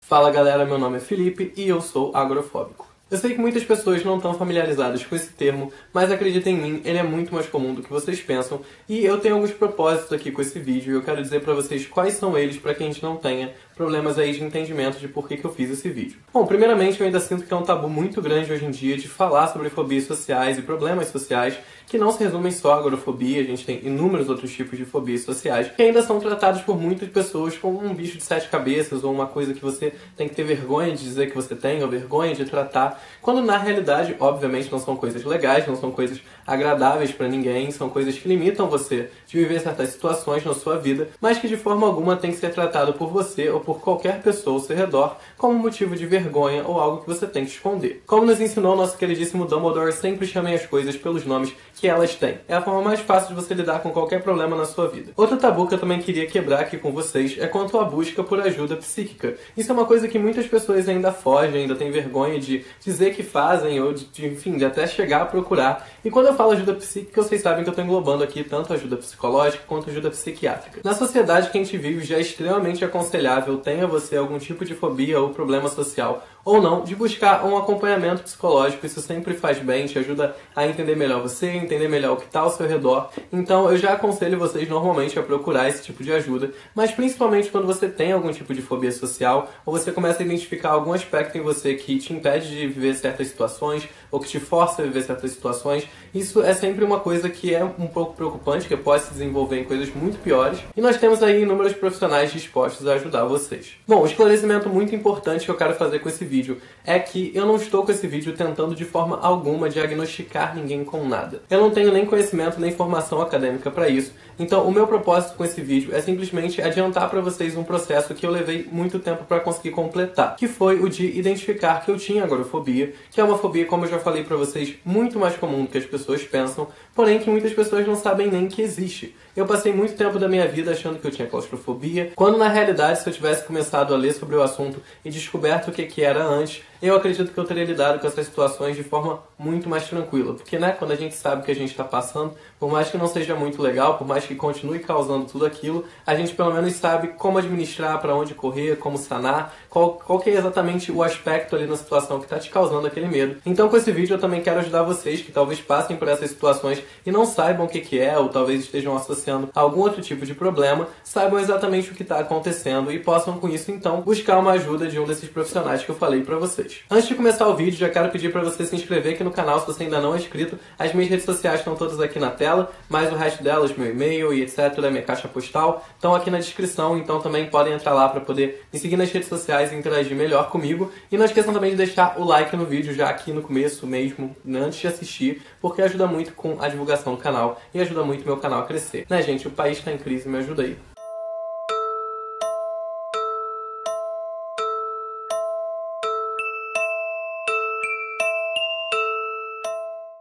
Fala galera, meu nome é Felipe e eu sou agrofóbico. Eu sei que muitas pessoas não estão familiarizadas com esse termo, mas acreditem em mim, ele é muito mais comum do que vocês pensam e eu tenho alguns propósitos aqui com esse vídeo e eu quero dizer pra vocês quais são eles para que a gente não tenha problemas aí de entendimento de por que eu fiz esse vídeo. Bom, primeiramente eu ainda sinto que é um tabu muito grande hoje em dia de falar sobre fobias sociais e problemas sociais que não se resumem só à agorafobia, a gente tem inúmeros outros tipos de fobias sociais que ainda são tratados por muitas pessoas como um bicho de 7 cabeças ou uma coisa que você tem que ter vergonha de dizer que você tem ou vergonha de tratar, quando na realidade, obviamente, não são coisas legais, não são coisas agradáveis pra ninguém, são coisas que limitam você de viver certas situações na sua vida, mas que de forma alguma tem que ser tratado por você ou por qualquer pessoa ao seu redor como motivo de vergonha ou algo que você tem que esconder. Como nos ensinou nosso queridíssimo Dumbledore, sempre chamem as coisas pelos nomes que elas têm. É a forma mais fácil de você lidar com qualquer problema na sua vida. Outro tabu que eu também queria quebrar aqui com vocês é quanto à busca por ajuda psíquica. Isso é uma coisa que muitas pessoas ainda fogem, ainda têm vergonha de dizer que fazem ou enfim, de até chegar a procurar. E quando eu falo ajuda psíquica, vocês sabem que eu estou englobando aqui tanto ajuda psicológica quanto ajuda psiquiátrica. Na sociedade que a gente vive já é extremamente aconselhável, tenha você algum tipo de fobia ou problema social ou não, de buscar um acompanhamento psicológico. Isso sempre faz bem, te ajuda a entender melhor você, entender melhor o que está ao seu redor. Então eu já aconselho vocês normalmente a procurar esse tipo de ajuda, mas principalmente quando você tem algum tipo de fobia social ou você começa a identificar algum aspecto em você que te impede de viver certas situações ou que te força a viver certas situações. Isso é sempre uma coisa que é um pouco preocupante, que pode se desenvolver em coisas muito piores. E nós temos aí inúmeros profissionais dispostos a ajudar vocês. Bom, um esclarecimento muito importante que eu quero fazer com esse vídeo é que eu não estou com esse vídeo tentando de forma alguma diagnosticar ninguém com nada. Eu não tenho nem conhecimento nem formação acadêmica para isso. Então o meu propósito com esse vídeo é simplesmente adiantar para vocês um processo que eu levei muito tempo para conseguir completar, que foi o de identificar que eu tinha agorafobia, que é uma fobia, como eu já falei para vocês, muito mais comum do que as pessoas pensam, porém que muitas pessoas não sabem nem que existe. Eu passei muito tempo da minha vida achando que eu tinha claustrofobia, quando na realidade, se eu tivesse começado a ler sobre o assunto e descoberto o que era antes, eu acredito que eu teria lidado com essas situações de forma muito mais tranquila. Porque, né, quando a gente sabe o que a gente está passando, por mais que não seja muito legal, por mais que continue causando tudo aquilo, a gente pelo menos sabe como administrar, para onde correr, como sanar, qual que é exatamente o aspecto ali na situação que está te causando aquele medo. Então com esse vídeo eu também quero ajudar vocês que talvez passem por essas situações e não saibam o que é, ou talvez estejam associando a algum outro tipo de problema, saibam exatamente o que está acontecendo e possam com isso então buscar uma ajuda de um desses profissionais que eu falei para vocês. Antes de começar o vídeo, já quero pedir para você se inscrever aqui no canal se você ainda não é inscrito. As minhas redes sociais estão todas aqui na tela, mais o resto delas, meu e-mail e etc, minha caixa postal, estão aqui na descrição, então também podem entrar lá para poder me seguir nas redes sociais e interagir melhor comigo. E não esqueçam também de deixar o like no vídeo já aqui no começo mesmo, antes de assistir, porque ajuda muito com a divulgação do canal e ajuda muito o meu canal a crescer. Né, gente? O país está em crise, me ajuda aí.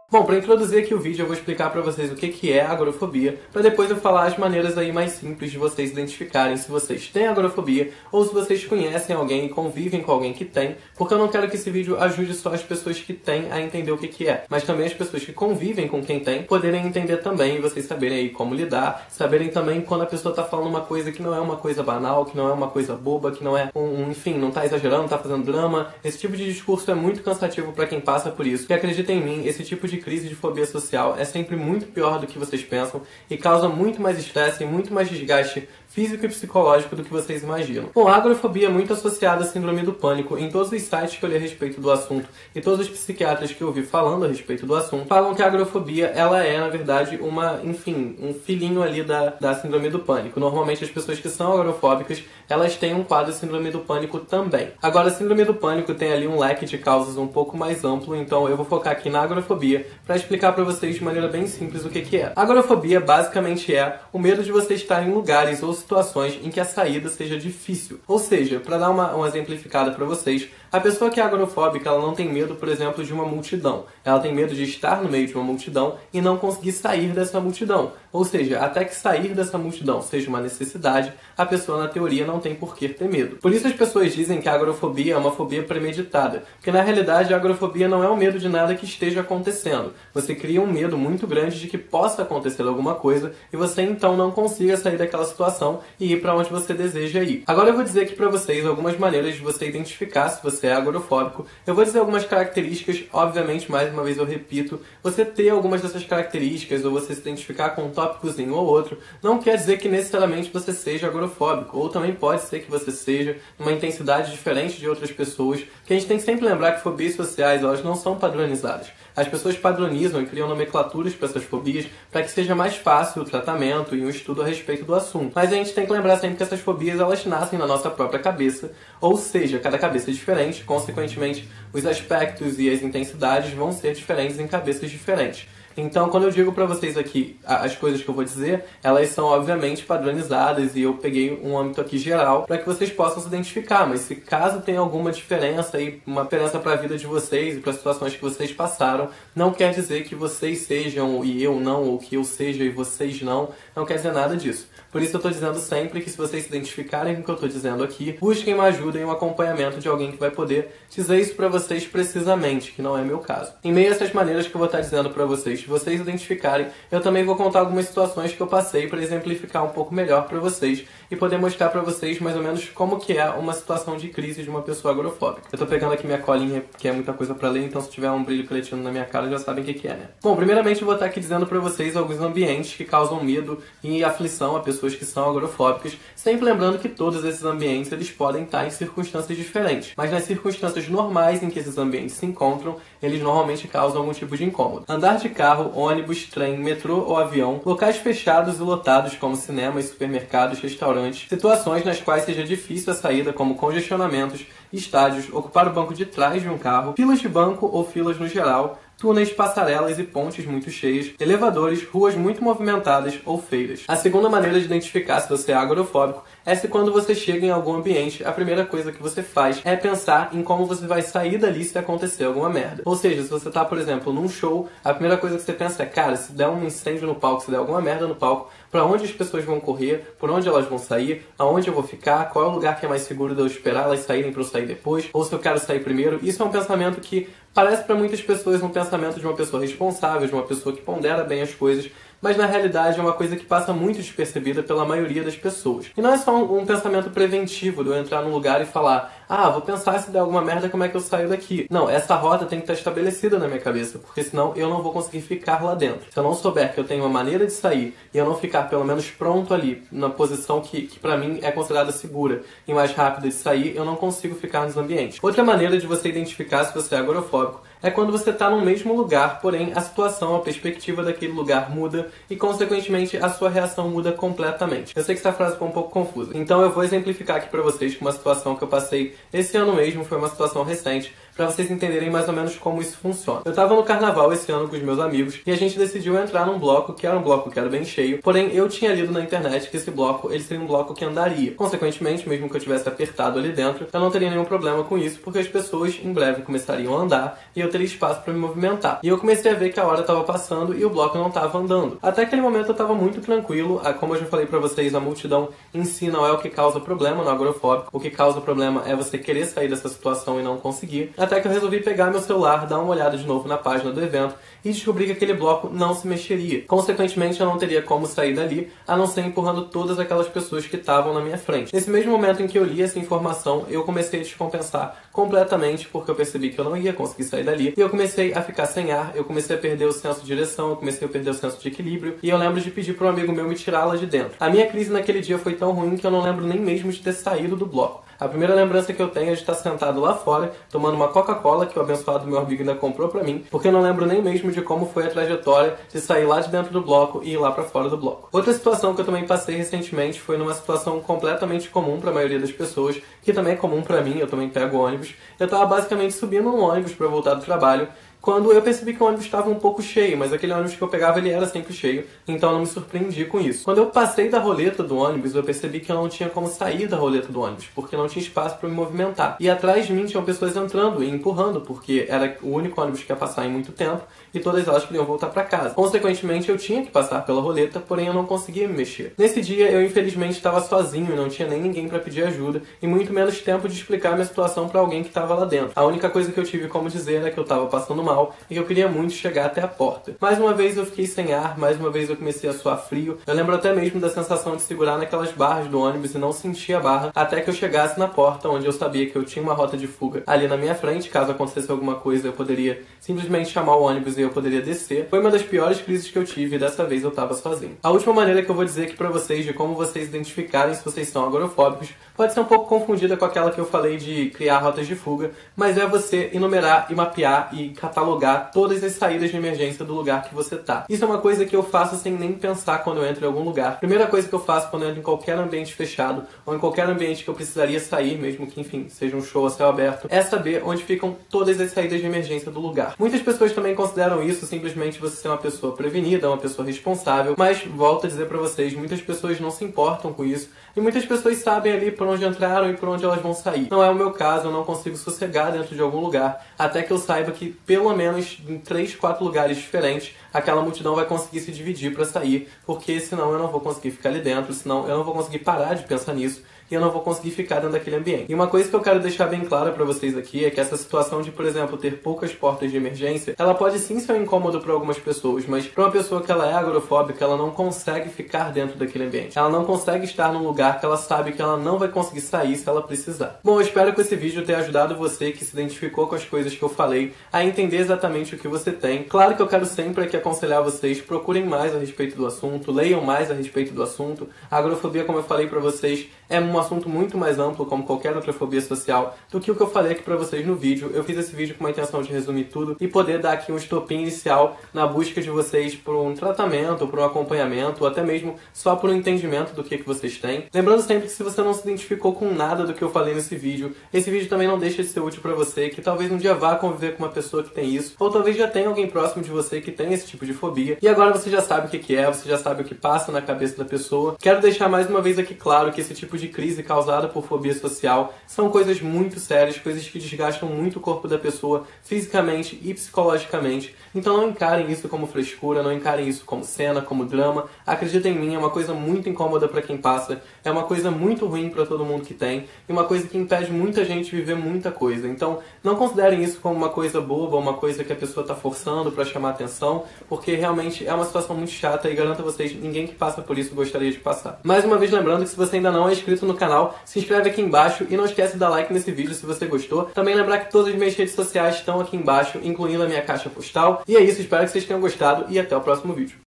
Bom, para introduzir aqui o vídeo, eu vou explicar para vocês o que é a agorafobia, para depois eu falar as maneiras aí mais simples de vocês identificarem se vocês têm agorafobia ou se vocês conhecem alguém e convivem com alguém que tem, porque eu não quero que esse vídeo ajude só as pessoas que têm a entender o que é, mas também as pessoas que convivem com quem tem poderem entender também e vocês saberem aí como lidar, saberem também quando a pessoa tá falando uma coisa que não é uma coisa banal, que não é uma coisa boba, que não é enfim, não tá exagerando, não tá fazendo drama. Esse tipo de discurso é muito cansativo para quem passa por isso. E acreditem em mim, esse tipo de crise de fobia social é sempre muito pior do que vocês pensam e causa muito mais estresse e muito mais desgaste físico e psicológico do que vocês imaginam. Bom, a agorafobia é muito associada à síndrome do pânico. Em todos os sites que eu li a respeito do assunto e todos os psiquiatras que eu ouvi falando a respeito do assunto, falam que a agorafobia, ela é, na verdade, um filhinho ali da síndrome do pânico. Normalmente as pessoas que são agorafóbicas, elas têm um quadro de síndrome do pânico também. Agora, a síndrome do pânico tem ali um leque de causas um pouco mais amplo, então eu vou focar aqui na agorafobia para explicar para vocês de maneira bem simples o que é. A agorafobia basicamente é o medo de você estar em lugares ou situações em que a saída seja difícil. Ou seja, para dar uma exemplificada para vocês, a pessoa que é agorafóbica, ela não tem medo, por exemplo, de uma multidão. Ela tem medo de estar no meio de uma multidão e não conseguir sair dessa multidão. Ou seja, até que sair dessa multidão seja uma necessidade, a pessoa na teoria não tem por que ter medo. Por isso as pessoas dizem que a agorafobia é uma fobia premeditada, porque na realidade a agorafobia não é o medo de nada que esteja acontecendo. Você cria um medo muito grande de que possa acontecer alguma coisa e você então não consiga sair daquela situação e ir para onde você deseja ir. Agora eu vou dizer aqui para vocês algumas maneiras de você identificar se você é agorafóbico. Eu vou dizer algumas características, obviamente, mais uma vez eu repito, você ter algumas dessas características ou você se identificar com um tópicozinho ou outro, não quer dizer que necessariamente você seja agorafóbico, ou também pode ser que você seja numa intensidade diferente de outras pessoas, que a gente tem que sempre lembrar que fobias sociais, elas não são padronizadas. As pessoas padronizam e criam nomenclaturas para essas fobias para que seja mais fácil o tratamento e um estudo a respeito do assunto. Mas a gente tem que lembrar sempre que essas fobias elas nascem na nossa própria cabeça, ou seja, cada cabeça é diferente, consequentemente os aspectos e as intensidades vão ser diferentes em cabeças diferentes. Então, quando eu digo pra vocês aqui as coisas que eu vou dizer, elas são obviamente padronizadas e eu peguei um âmbito aqui geral para que vocês possam se identificar, mas se caso tenha alguma diferença e uma diferença para a vida de vocês e para as situações que vocês passaram, não quer dizer que vocês sejam e eu não, ou que eu seja e vocês não quer dizer nada disso. Por isso eu estou dizendo sempre que se vocês se identificarem com o que eu estou dizendo aqui, busquem uma ajuda e um acompanhamento de alguém que vai poder dizer isso para vocês precisamente, que não é meu caso. Em meio a essas maneiras que eu vou estar dizendo para vocês, se vocês identificarem, eu também vou contar algumas situações que eu passei para exemplificar um pouco melhor para vocês e poder mostrar para vocês mais ou menos como que é uma situação de crise de uma pessoa agorafóbica. Eu estou pegando aqui minha colinha, que é muita coisa para ler, então se tiver um brilho pretinho na minha cara, já sabem o que é, né? Bom, primeiramente eu vou estar aqui dizendo para vocês alguns ambientes que causam medo e aflição a pessoas que são agorafóbicas, sempre lembrando que todos esses ambientes eles podem estar em circunstâncias diferentes, mas nas circunstâncias normais em que esses ambientes se encontram, eles normalmente causam algum tipo de incômodo. Andar de carro, ônibus, trem, metrô ou avião, locais fechados e lotados como cinemas, supermercados, restaurantes, situações nas quais seja difícil a saída como congestionamentos, estádios, ocupar o banco de trás de um carro, filas de banco ou filas no geral, túneis, passarelas e pontes muito cheias, elevadores, ruas muito movimentadas ou feiras. A segunda maneira de identificar se você é agorafóbico é se quando você chega em algum ambiente, a primeira coisa que você faz é pensar em como você vai sair dali se acontecer alguma merda. Ou seja, se você tá, por exemplo, num show, a primeira coisa que você pensa é, cara, se der um incêndio no palco, se der alguma merda no palco, para onde as pessoas vão correr, por onde elas vão sair, aonde eu vou ficar, qual é o lugar que é mais seguro de eu esperar elas saírem para eu sair depois, ou se eu quero sair primeiro. Isso é um pensamento que parece para muitas pessoas um pensamento de uma pessoa responsável, de uma pessoa que pondera bem as coisas, mas na realidade é uma coisa que passa muito despercebida pela maioria das pessoas. E não é só um pensamento preventivo de eu entrar num lugar e falar, vou pensar se der alguma merda como é que eu saio daqui. Não, essa rota tem que estar estabelecida na minha cabeça, porque senão eu não vou conseguir ficar lá dentro. Se eu não souber que eu tenho uma maneira de sair e eu não ficar pelo menos pronto ali, na posição que pra mim é considerada segura e mais rápida de sair, eu não consigo ficar nos ambientes. Outra maneira de você identificar se você é agorafóbico é quando você está no mesmo lugar, porém a situação, a perspectiva daquele lugar muda e, consequentemente, a sua reação muda completamente. Eu sei que essa frase ficou um pouco confusa, então eu vou exemplificar aqui para vocês com uma situação que eu passei esse ano mesmo, foi uma situação recente, para vocês entenderem mais ou menos como isso funciona. Eu estava no carnaval esse ano com os meus amigos e a gente decidiu entrar num bloco que era bem cheio, porém eu tinha lido na internet que esse bloco ele seria um bloco que andaria. Consequentemente, mesmo que eu tivesse apertado ali dentro, eu não teria nenhum problema com isso, porque as pessoas em breve começariam a andar e eu teria espaço para me movimentar. E eu comecei a ver que a hora estava passando e o bloco não estava andando. Até aquele momento eu estava muito tranquilo, como eu já falei para vocês, a multidão em si não é o que causa problema no agorafóbico, o que causa problema é você querer sair dessa situação e não conseguir. Até que eu resolvi pegar meu celular, dar uma olhada de novo na página do evento e descobri que aquele bloco não se mexeria. Consequentemente, eu não teria como sair dali, a não ser empurrando todas aquelas pessoas que estavam na minha frente. Nesse mesmo momento em que eu li essa informação, eu comecei a descompensar completamente, porque eu percebi que eu não ia conseguir sair dali, e eu comecei a ficar sem ar, eu comecei a perder o senso de direção, eu comecei a perder o senso de equilíbrio, e eu lembro de pedir para um amigo meu me tirá-la de dentro. A minha crise naquele dia foi tão ruim que eu não lembro nem mesmo de ter saído do bloco. A primeira lembrança que eu tenho é de estar sentado lá fora, tomando uma Coca-Cola que o abençoado meu amigo ainda comprou pra mim, porque eu não lembro nem mesmo de como foi a trajetória de sair lá de dentro do bloco e ir lá pra fora do bloco. Outra situação que eu também passei recentemente foi numa situação completamente comum pra maioria das pessoas, que também é comum pra mim, eu também pego ônibus. Eu tava basicamente subindo um ônibus pra voltar do trabalho, quando eu percebi que o ônibus estava um pouco cheio, mas aquele ônibus que eu pegava ele era sempre cheio, então eu não me surpreendi com isso. Quando eu passei da roleta do ônibus, eu percebi que eu não tinha como sair da roleta do ônibus, porque não tinha espaço para me movimentar. E atrás de mim tinham pessoas entrando e empurrando, porque era o único ônibus que ia passar em muito tempo, e todas elas queriam voltar para casa. Consequentemente, eu tinha que passar pela roleta, porém eu não conseguia me mexer. Nesse dia, eu infelizmente estava sozinho e não tinha nem ninguém para pedir ajuda, e muito menos tempo de explicar minha situação para alguém que estava lá dentro. A única coisa que eu tive como dizer era que eu estava passando mal e que eu queria muito chegar até a porta. Mais uma vez eu fiquei sem ar, mais uma vez eu comecei a suar frio. Eu lembro até mesmo da sensação de segurar naquelas barras do ônibus e não sentir a barra, até que eu chegasse na porta, onde eu sabia que eu tinha uma rota de fuga ali na minha frente. Caso acontecesse alguma coisa, eu poderia simplesmente chamar o ônibus e eu poderia descer. Foi uma das piores crises que eu tive e dessa vez eu estava sozinho. A última maneira que eu vou dizer aqui pra vocês de como vocês identificarem se vocês são agorafóbicos pode ser um pouco confundida com aquela que eu falei de criar rotas de fuga, mas é você enumerar e mapear e catalogar todas as saídas de emergência do lugar que você tá. Isso é uma coisa que eu faço sem nem pensar quando eu entro em algum lugar. Primeira coisa que eu faço quando eu entro em qualquer ambiente fechado, ou em qualquer ambiente que eu precisaria sair, mesmo que, enfim, seja um show a céu aberto, é saber onde ficam todas as saídas de emergência do lugar. Muitas pessoas também consideram isso simplesmente você ser uma pessoa prevenida, uma pessoa responsável, mas volto a dizer pra vocês, muitas pessoas não se importam com isso, e muitas pessoas sabem ali por onde entraram e por onde elas vão sair. Não é o meu caso, eu não consigo sossegar dentro de algum lugar, até que eu saiba que pelo menos em 3, 4 lugares diferentes, aquela multidão vai conseguir se dividir para sair, porque senão eu não vou conseguir ficar ali dentro, senão eu não vou conseguir parar de pensar nisso, e eu não vou conseguir ficar dentro daquele ambiente. E uma coisa que eu quero deixar bem clara pra vocês aqui é que essa situação de, por exemplo, ter poucas portas de emergência, ela pode sim ser um incômodo para algumas pessoas, mas para uma pessoa que ela é agorafóbica, ela não consegue ficar dentro daquele ambiente. Ela não consegue estar num lugar que ela sabe que ela não vai conseguir sair se ela precisar. Bom, eu espero que esse vídeo tenha ajudado você que se identificou com as coisas que eu falei a entender exatamente o que você tem. Claro que eu quero sempre aqui aconselhar vocês, procurem mais a respeito do assunto, leiam mais a respeito do assunto. A agorafobia, como eu falei pra vocês, é um assunto muito mais amplo, como qualquer outra fobia social, do que o que eu falei aqui pra vocês no vídeo. Eu fiz esse vídeo com a intenção de resumir tudo e poder dar aqui um estopim inicial na busca de vocês por um tratamento, por um acompanhamento, ou até mesmo só por um entendimento do que vocês têm. Lembrando sempre que se você não se identificou com nada do que eu falei nesse vídeo, esse vídeo também não deixa de ser útil pra você, que talvez um dia vá conviver com uma pessoa que tem isso, ou talvez já tenha alguém próximo de você que tem esse tipo de fobia, e agora você já sabe o que é, você já sabe o que passa na cabeça da pessoa. Quero deixar mais uma vez aqui claro que esse tipo de crise causada por fobia social são coisas muito sérias, coisas que desgastam muito o corpo da pessoa fisicamente e psicologicamente. Então não encarem isso como frescura, não encarem isso como cena, como drama. Acreditem em mim, é uma coisa muito incômoda pra quem passa, é uma coisa muito ruim pra todo mundo que tem, e uma coisa que impede muita gente de viver muita coisa. Então não considerem isso como uma coisa boba, uma coisa que a pessoa tá forçando pra chamar atenção, porque realmente é uma situação muito chata e garanto a vocês, ninguém que passa por isso gostaria de passar. Mais uma vez lembrando que se você ainda não é inscrito no canal, se inscreve aqui embaixo e não esquece de dar like nesse vídeo se você gostou. Também lembrar que todas as minhas redes sociais estão aqui embaixo, incluindo a minha caixa postal. E é isso, espero que vocês tenham gostado e até o próximo vídeo.